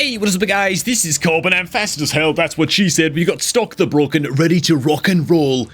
Hey, what is up guys, this is Cobb and I'm fast as hell, that's what she said. We got STOKK the Broken ready to rock and roll.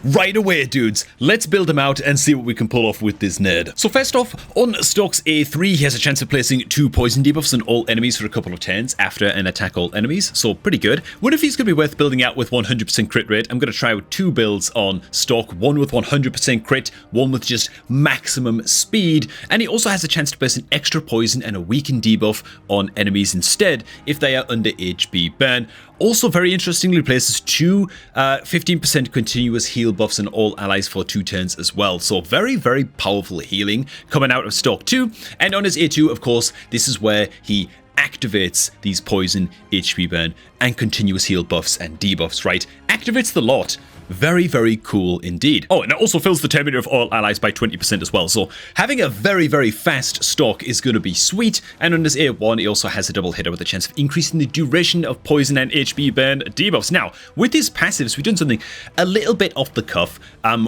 Right away, dudes. Let's build him out and see what we can pull off with this nerd. So first off, on STOKK's A3, he has a chance of placing 2 poison debuffs on all enemies for a couple of turns after an attack all enemies, so pretty good. What if he's going to be worth building out with 100% crit rate? I'm going to try with 2 builds on STOKK, one with 100% crit, one with just maximum speed, and he also has a chance to place an extra poison and a weakened debuff on enemies instead if they are under HP burn. Also, very interestingly, places 2 15% continuous heal buffs on all allies for 2 turns as well. So very, very powerful healing coming out of STOKK too. And on his A2, of course, this is where he activates these poison, HP burn, and continuous heal buffs and debuffs, right? Activates the lot. Very, very cool indeed. Oh, and it also fills the turn meter of all allies by 20% as well. So having a very, very fast STOKK is going to be sweet. And on this A1, he also has a double hitter with a chance of increasing the duration of poison and HP burn debuffs. Now, with his passives, we've done something a little bit off the cuff.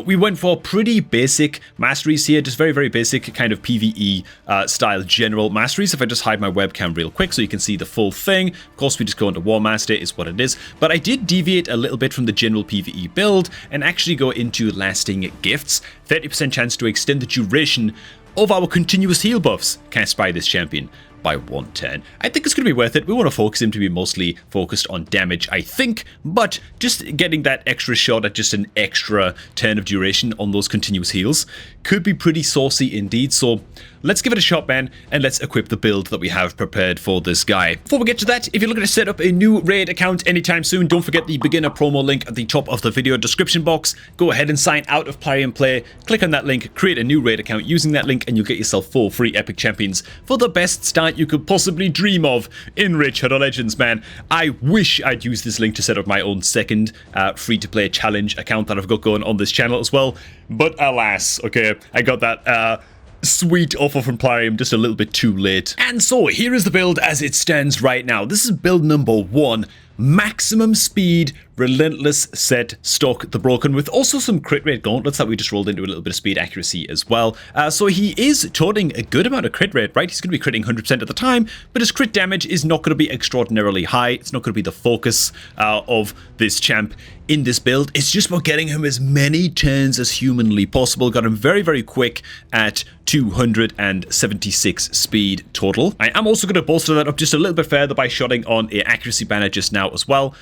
We went for pretty basic masteries here, just very, very basic kind of PvE style general masteries. If I just hide my webcam real quick so you can see the full thing. Of course, we just go into War Master is what it is. But I did deviate a little bit from the general PvE build and actually go into lasting gifts. 30% chance to extend the duration of our continuous heal buffs cast by this champion by 1 turn. I think it's going to be worth it. We want to focus him to be mostly focused on damage, I think, but just getting that extra shot at just an extra turn of duration on those continuous heals could be pretty saucy indeed. So let's give it a shot, man, and let's equip the build that we have prepared for this guy. Before we get to that, if you're looking to set up a new raid account anytime soon, don't forget the beginner promo link at the top of the video description box. Go ahead and sign out of Plarium Play, click on that link, create a new raid account using that link, and you'll get yourself 4 free epic champions for the best start you could possibly dream of in Raid Shadow Legends, man. I wish I'd used this link to set up my own second free-to-play challenge account that I've got going on this channel as well, but alas, okay, I got that sweet offer from Plarium just a little bit too late. And so here is the build as it stands right now. This is build number 1. Maximum speed, relentless set STOKK the Broken, with also some crit rate gauntlets that we just rolled into a little bit of speed accuracy as well. So he is toting a good amount of crit rate, right? He's going to be critting 100% of the time, but his crit damage is not going to be extraordinarily high. It's not going to be the focus of this champ in this build. It's just about getting him as many turns as humanly possible. Got him very, very quick at 276 speed total. I am also going to bolster that up just a little bit further by shotting on an accuracy banner just now as well.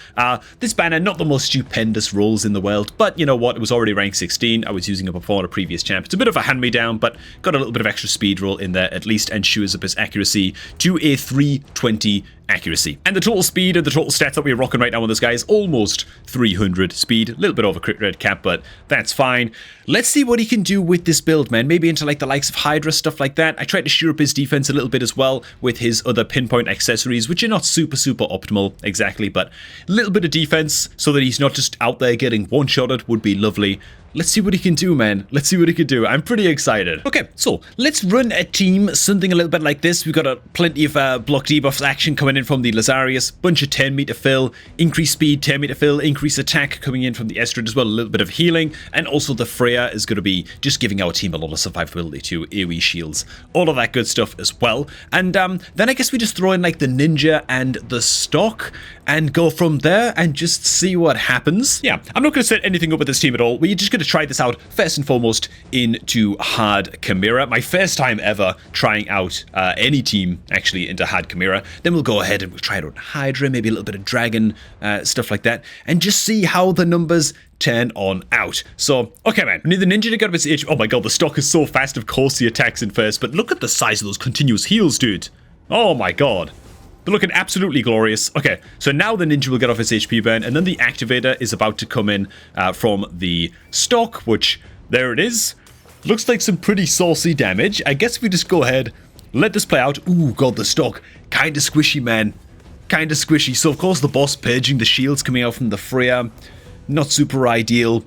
This banner, not the most stupendous rolls in the world, but you know what? It was already rank 16. I was using it before on a previous champ. It's a bit of a hand-me-down, but got a little bit of extra speed roll in there at least, and shoots up his accuracy to a 320 accuracy. And the total speed and the total stats that we're rocking right now on this guy is almost 300 speed. A little bit over crit rate cap, but that's fine. Let's see what he can do with this build, man. Maybe into like the likes of Hydra, stuff like that. I tried to shore up his defense a little bit as well with his other pinpoint accessories, which are not super optimal exactly, but a little bit of defense so that he's not just out there getting one-shotted would be lovely. Let's see what he can do, man. Let's see what he can do. I'm pretty excited. Okay, so let's run a team, something a little bit like this. We've got plenty of block debuffs action coming in from the Lazarius, bunch of 10 meter fill, increased speed, 10 meter fill, increased attack coming in from the Estrid as well, a little bit of healing, and also the Freya is going to be just giving our team a lot of survivability too, AoE shields, all of that good stuff as well. And then I guess we just throw in like the Ninja and the STOKK and go from there and just see what happens. Yeah, I'm not going to set anything up with this team at all. We're just going to try this out first and foremost into Hard Chimera. My first time ever trying out any team actually into Hard Chimera. Then we'll go ahead and we'll try it on Hydra, maybe a little bit of Dragon, stuff like that, and just see how the numbers turn on out. So, okay, man, we need the Ninja to get up its itch. Oh my god, the STOKK is so fast, of course he attacks in first, but look at the size of those continuous heals, dude. Oh my god. They're looking absolutely glorious. Okay, so now the Ninja will get off his HP burn, and then the Activator is about to come in from the STOKK, which, there it is. Looks like some pretty saucy damage. I guess we just go ahead, let this play out. Ooh, god, the STOKK. Kinda squishy, man. Kinda squishy. So, of course, the boss purging the shields coming out from the Freya. Not super ideal.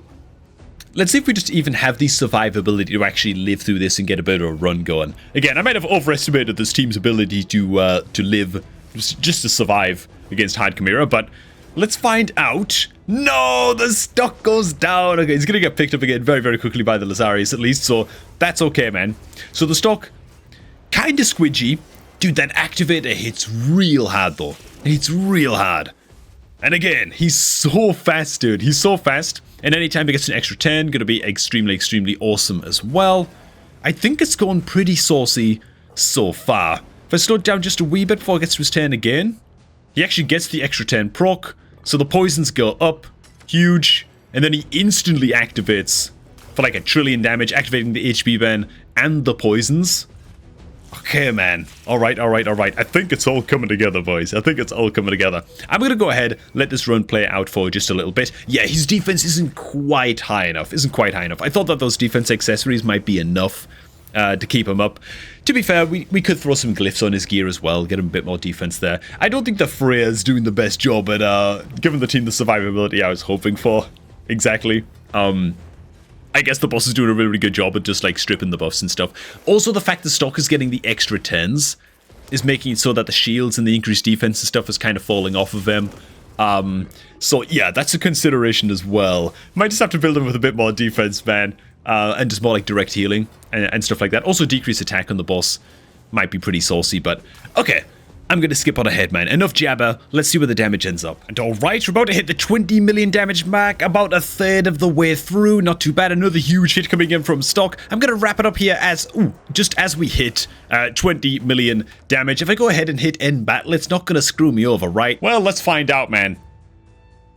Let's see if we just even have the survivability to actually live through this and get a bit of a run going. Again, I might have overestimated this team's ability to live, just to survive against Hard Chimera, but let's find out. No, the STOKK goes down. Okay, he's gonna get picked up again very, very quickly by the Lazarius at least, so that's okay, man. So the STOKK, kinda squidgy, Dude, that activator hits real hard, though. It hits real hard. And again, he's so fast, dude. He's so fast. And anytime he gets an extra 10, going to be extremely, extremely awesome as well. I think it's gone pretty saucy so far. If I slow it down just a wee bit before it gets to his 10 again, he actually gets the extra 10 proc. So the poisons go up. Huge. And then he instantly activates for like 1 trillion damage, activating the HP ban and the poisons. Okay, man. Alright. I think it's all coming together, boys. I think it's all coming together. I'm going to go ahead, let this run play out for just a little bit. Yeah, his defense isn't quite high enough. I thought that those defense accessories might be enough to keep him up. To be fair, we could throw some glyphs on his gear as well, get him a bit more defense there. I don't think the Freya's doing the best job at giving the team the survivability I was hoping for. Exactly. I guess the boss is doing a really good job at just like stripping the buffs and stuff. Also, the fact that STOKK is getting the extra 10s is making it so that the shields and the increased defense and stuff is kind of falling off of them. So yeah, that's a consideration as well. Might just have to build him with a bit more defense, man. And just more like direct healing and stuff like that. Also, decrease attack on the boss might be pretty saucy, but okay. I'm going to skip on ahead, man. Enough jabber. Let's see where the damage ends up. And alright, we're about to hit the 20 million damage mark. About a third of the way through. Not too bad. Another huge hit coming in from STOKK. I'm going to wrap it up here as, just as we hit 20 million damage. If I go ahead and hit end battle, it's not going to screw me over, right? Well, let's find out, man.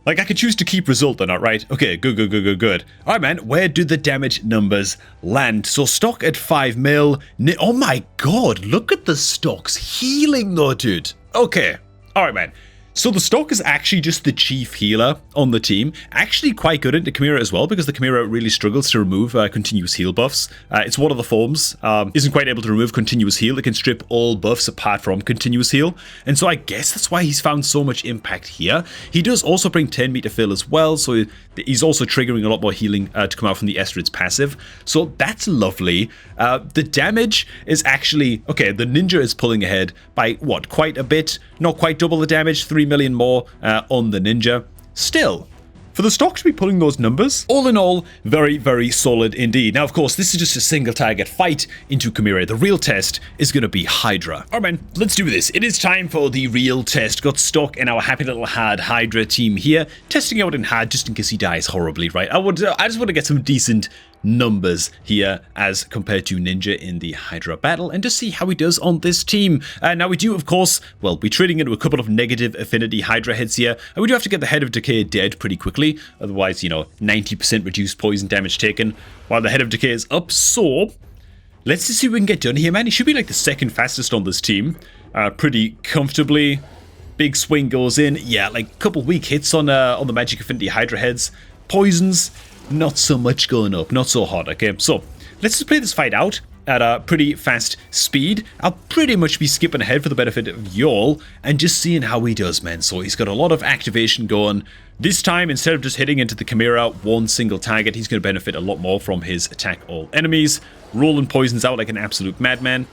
Like, I could choose to keep result or not, right? Okay, good. Alright, man, where do the damage numbers land? So, STOKK at 5 mil. Oh my god, look at the STOKK's healing though, dude. Okay, alright, man. So the STOKK is actually just the chief healer on the team. Actually quite good into Chimera as well, because the Chimera really struggles to remove continuous heal buffs. It's one of the forms. Isn't quite able to remove continuous heal. It can strip all buffs apart from continuous heal. And so I guess that's why he's found so much impact here. He does also bring 10 meter fill as well, so he's also triggering a lot more healing to come out from the Estrid's passive. So that's lovely. The damage is actually... Okay, the ninja is pulling ahead by, what, quite a bit? Not quite double the damage, 3 million more on the ninja. Still, for the STOKK to be pulling those numbers, all in all, very, very solid indeed. Now, of course, this is just a single target fight into Chimera. The real test is going to be Hydra. Alright, man, let's do this. It is time for the real test. Got STOKK and our happy little hard Hydra team here, testing out in hard just in case he dies horribly, right? I just want to get some decent numbers here as compared to Ninja in the Hydra battle and just see how he does on this team. Now we do, of course, well, be trading into a couple of negative affinity Hydra heads here, and we do have to get the Head of Decay dead pretty quickly, otherwise, you know, 90% reduced poison damage taken while the Head of Decay is up. So let's just see what we can get done here, man. He should be like the second fastest on this team, pretty comfortably. Big swing goes in, yeah, like a couple weak hits on the Magic Affinity Hydra heads. Poisons, not so much going up, not so hot. Okay, so let's just play this fight out at a pretty fast speed. I'll pretty much be skipping ahead for the benefit of y'all and just seeing how he does, man. So he's got a lot of activation going. This time, instead of just hitting into the Chimera, one single target, he's going to benefit a lot more from his attack all enemies. Rolling poisons out like an absolute madman.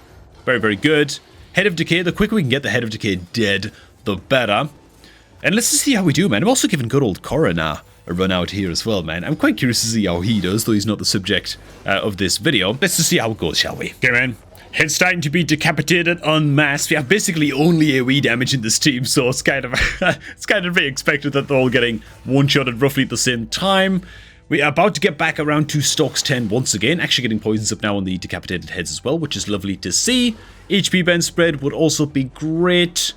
Very, very good. Head of Decay, the quicker we can get the Head of Decay dead, the better. And let's just see how we do, man. I'm also giving good old Coroner a run out here as well, man. I'm quite curious to see how he does, though he's not the subject of this video. Let's just see how it goes, shall we? Okay, man. Head's starting to be decapitated en masse. We have basically only AoE damage in this team, so it's kind of it's kind of to be expected that they're all getting one-shotted roughly at the same time. We are about to get back around to STOKK's 10 once again, actually getting poisons up now on the decapitated heads as well, which is lovely to see. HP bend spread would also be great.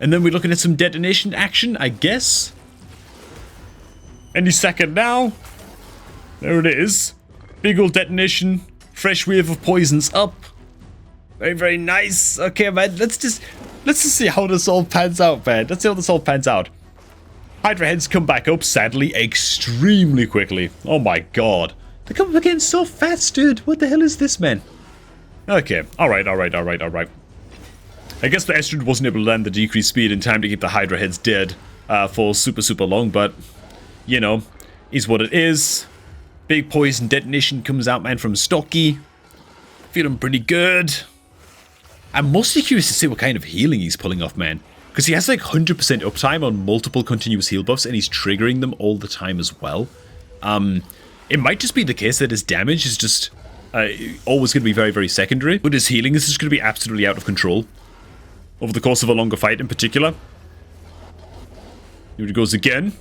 And then we're looking at some detonation action, I guess. Any second now. There it is. Big old detonation. Fresh wave of poisons up. Very, very nice. Okay, man. Let's just see how this all pans out, man. Let's see how this all pans out. Hydra heads come back up, sadly, extremely quickly. Oh my god. They come up again so fast, dude. What the hell is this, man? Okay. Alright. I guess the Estrid wasn't able to land the decreased speed in time to keep the Hydra heads dead for super, super long, but... you know, is what it is. Big poison detonation comes out, man, from STOKK. Feeling pretty good. I'm mostly curious to see what kind of healing he's pulling off, man. Because he has like 100% uptime on multiple continuous heal buffs, and he's triggering them all the time as well. It might just be the case that his damage is just always going to be very, very secondary, but his healing is just going to be absolutely out of control. over the course of a longer fight in particular. Here it goes again.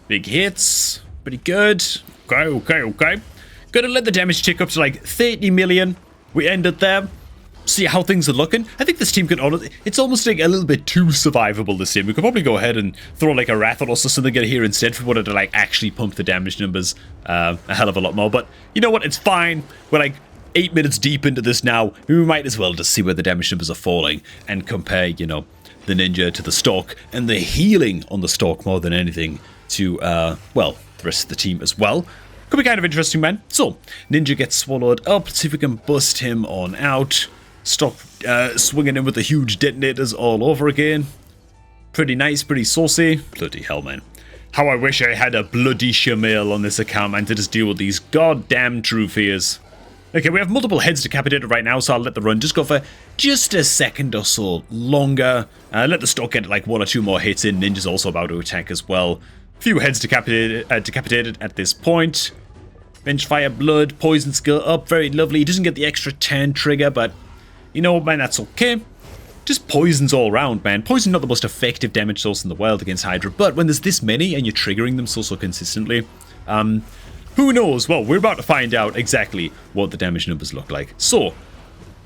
Big hits. Pretty good. Okay. Gonna let the damage tick up to like 30 million. We ended there. See how things are looking. I think this team can honestly, it's almost like a little bit too survivable this team. We could probably go ahead and throw like a Rathalos or something in here instead if we wanted to like actually pump the damage numbers a hell of a lot more. But you know what? It's fine. We're like 8 minutes deep into this now. We might as well just see where the damage numbers are falling and compare, you know, the Ninja to the STOKK and the healing on the STOKK more than anything to, well, the rest of the team as well. Could be kind of interesting, man. So, Ninja gets swallowed up. Let's see if we can bust him on out. STOKK swinging in with the huge detonators all over again. Pretty nice, pretty saucy. Bloody hell, man. How I wish I had a bloody Shamil on this account, man, to just deal with these goddamn true fears. Okay, we have multiple heads decapitated right now, so I'll let the run just go for just a second or so longer. Let the STOKK get like 1 or 2 more hits in. Ninja's also about to attack as well. Few heads decapitated at this point. Bench fire, blood, poison skill up. Very lovely. He doesn't get the extra turn trigger, but you know, man, that's okay. Just poisons all around, man. Poison not the most effective damage source in the world against Hydra, but when there's this many and you're triggering them so consistently, who knows? Well, we're about to find out exactly what the damage numbers look like. So,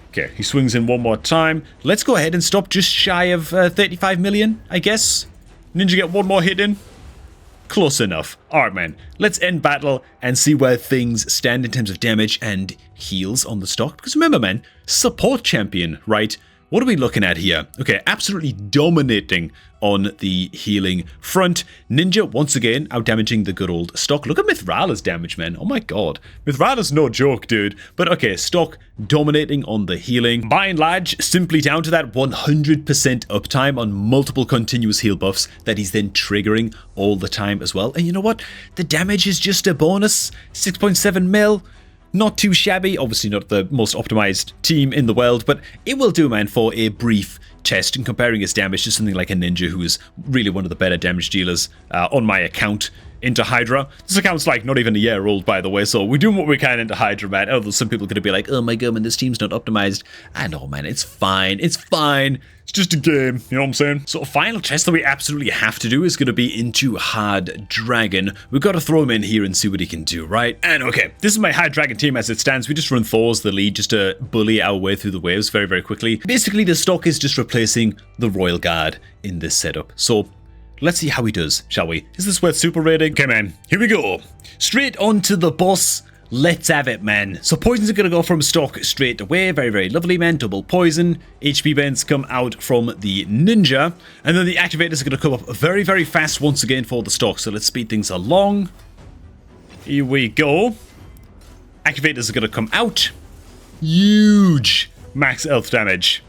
okay, he swings in one more time. Let's go ahead and stop just shy of 35 million, I guess. Ninja get 1 more hit in. Close enough. Alright, man. Let's end battle and see where things stand in terms of damage and heals on the STOKK. Because remember, man, support champion, right? What are we looking at here? Okay, absolutely dominating on the healing front. Ninja, once again, out-damaging the good old STOKK. Look at Mithrala's damage, man. Oh my god. Mithrala's no joke, dude. But okay, STOKK dominating on the healing. By and large, simply down to that 100% uptime on multiple continuous heal buffs that he's then triggering all the time as well. And you know what? The damage is just a bonus. 6.7 mil. Not too shabby, obviously not the most optimized team in the world, but it will do, man, for a brief test and comparing his damage to something like a Ninja, who is really one of the better damage dealers on my account into Hydra. This account's like not even a year old, by the way, so we're doing what we can into Hydra, man. Although some people are going to be like, oh my god, man, this team's not optimized. I know, man, it's fine, it's fine. It's just a game, you know what I'm saying? So a final test that we absolutely have to do is going to be into Hard Dragon. We've got to throw him in here and see what he can do, right? And okay, this is my Hard Dragon team as it stands. We just run Thor as the lead just to bully our way through the waves very, very quickly. Basically, the STOKK is just replacing the Royal Guard in this setup. So let's see how he does, shall we? Is this worth super rating? Okay, man, here we go. Straight on to the boss. Let's have it, man. So poisons are going to go from STOKK straight away. Very, very lovely, man. Double poison. HP bends come out from the Ninja. And then the activators are going to come up very, very fast once again for the STOKK. So let's speed things along. Here we go. Activators are going to come out. Huge max health damage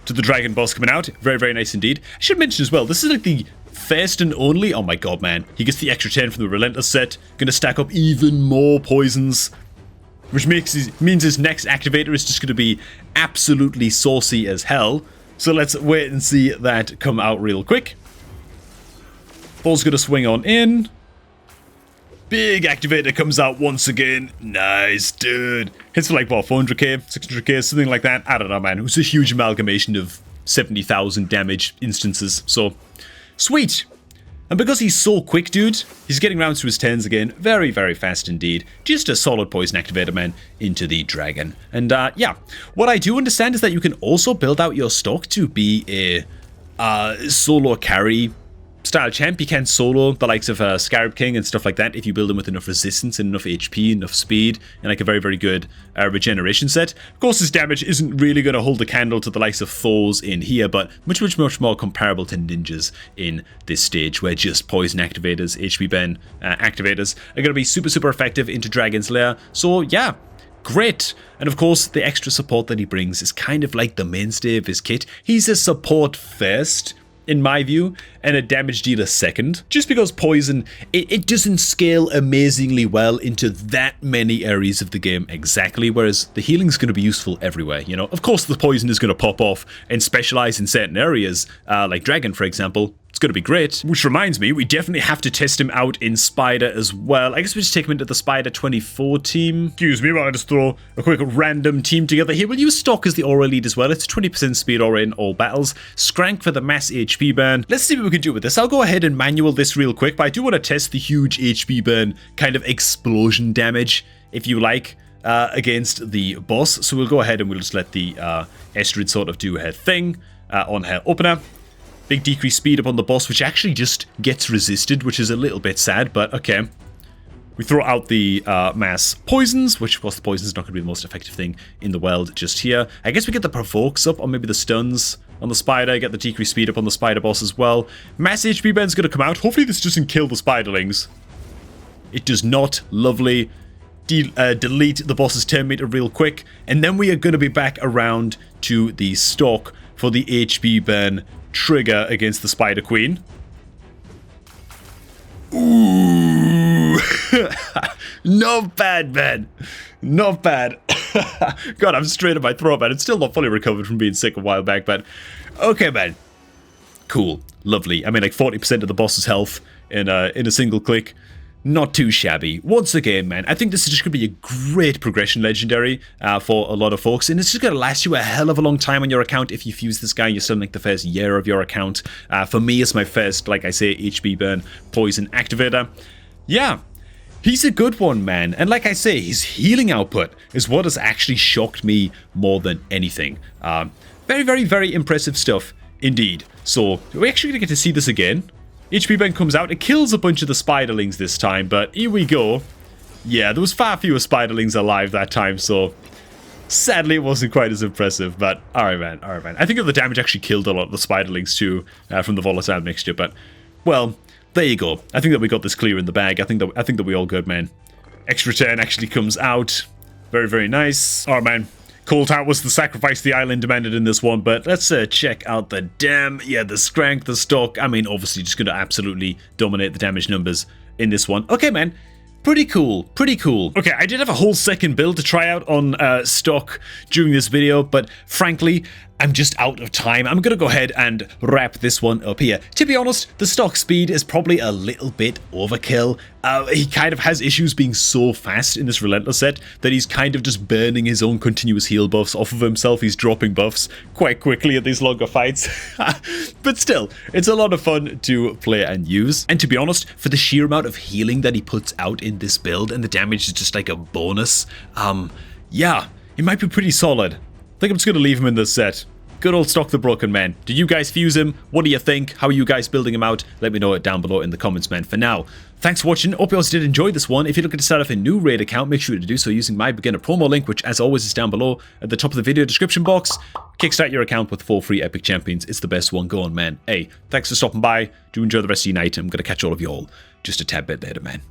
to the Dragon boss coming out. Very, very nice indeed. I should mention as well, this is like the first and only, oh my god, man, he gets the extra 10 from the Relentless set, gonna stack up even more poisons, which means his next activator is just gonna be absolutely saucy as hell. So let's wait and see that come out real quick. Ball's gonna swing on in. Big activator comes out once again. Nice, dude. Hits for like, what, 400k, 600k, something like that. I don't know, man. It was a huge amalgamation of 70,000 damage instances, so sweet. And because he's so quick, dude, he's getting rounds to his turns again. Very, very fast indeed. Just a solid poison activator, man, into the Dragon. And yeah, what I do understand is that you can also build out your STOKK to be a solo carry style champ. You can solo the likes of Scarab King and stuff like that if you build him with enough resistance and enough HP, enough speed, and like a very, very good regeneration set. Of course, his damage isn't really going to hold the candle to the likes of Thors in here, but much, much, much more comparable to Ninjas in this stage, where just poison activators, HP Ben activators are going to be super, super effective into Dragon's Lair. So yeah, great. And of course, the extra support that he brings is kind of like the mainstay of his kit. He's a support first, in my view, and a damage dealer second, just because poison, it doesn't scale amazingly well into that many areas of the game exactly, whereas the healing's going to be useful everywhere, you know. Of course, the poison is going to pop off and specialize in certain areas, like Dragon, for example, It's going to be great. Which reminds me, we definitely have to test him out in Spider as well. I guess we just take him into the Spider 24 team. Excuse me, I'll just throw a quick random team together here. We'll use Stock as the aura lead as well. It's 20% speed aura in all battles. Skrank for the mass HP burn. Let's see what we can do with this. I'll go ahead and manual this real quick, but I do want to test the huge HP burn kind of explosion damage, if you like, against the boss. So we'll go ahead and we'll just let the Estrid sort of do her thing on her opener. Big decreased speed up on the boss, which actually just gets resisted, which is a little bit sad, but okay. We throw out the mass poisons, which of course the poison's not going to be the most effective thing in the world just here. I guess we get the provokes up, or maybe the stuns on the spider, get the decreased speed up on the spider boss as well. Mass HP burn's going to come out. Hopefully this doesn't kill the spiderlings. It does not. Lovely. Delete the boss's turn meter real quick, and then we are going to be back around to the stock for the HP burn trigger against the Spider Queen. Ooh. Not bad, man. Not bad. God, I'm straight in my throat, man. It's still not fully recovered from being sick a while back, but okay, man. Cool. Lovely. I mean, like 40% of the boss's health in a single click. Not too shabby. Once again, man, I think this is just going to be a great progression legendary for a lot of folks, and it's just going to last you a hell of a long time on your account if you fuse this guy. You're still in like the first year of your account. For me, it's my first, like I say, HP burn poison activator. Yeah, he's a good one, man. And like I say, his healing output is what has actually shocked me more than anything. Very, very, very impressive stuff indeed. So we're actually going to get to see this again. HP burn comes out, it kills a bunch of the spiderlings this time, but here we go. Yeah, there was far fewer spiderlings alive that time, so sadly it wasn't quite as impressive, but alright man, alright man. I think that the damage actually killed a lot of the spiderlings too, from the volatile mixture, but, well, there you go. I think that we got this clear in the bag. I think that we all good, man. Extra turn actually comes out. Very, very nice. Alright man. Cold Heart was the sacrifice the island demanded in this one, but let's check out the dam. Yeah, the Skrank, the stock. I mean, obviously just going to absolutely dominate the damage numbers in this one. Okay, man. Pretty cool, pretty cool. Okay, I did have a whole second build to try out on stock during this video, but frankly, I'm just out of time. I'm gonna go ahead and wrap this one up here. To be honest, the stock speed is probably a little bit overkill. He kind of has issues being so fast in this Relentless set that he's kind of just burning his own continuous heal buffs off of himself. He's dropping buffs quite quickly at these longer fights. But still, it's a lot of fun to play and use. And to be honest, for the sheer amount of healing that he puts out in this build, and the damage is just like a bonus, yeah, it might be pretty solid. I think I'm just going to leave him in this set. Good old Stock the Broken Man. Did you guys fuse him? What do you think? How are you guys building him out? Let me know it down below in the comments, man. For now, thanks for watching. Hope you guys did enjoy this one. If you're looking to start off a new raid account, make sure to do so using my beginner promo link, which as always is down below at the top of the video description box. Kickstart your account with 4 free epic champions. It's the best one going, man. Hey, thanks for stopping by. Do enjoy the rest of your night. I'm going to catch all of you all just a tad bit later, man.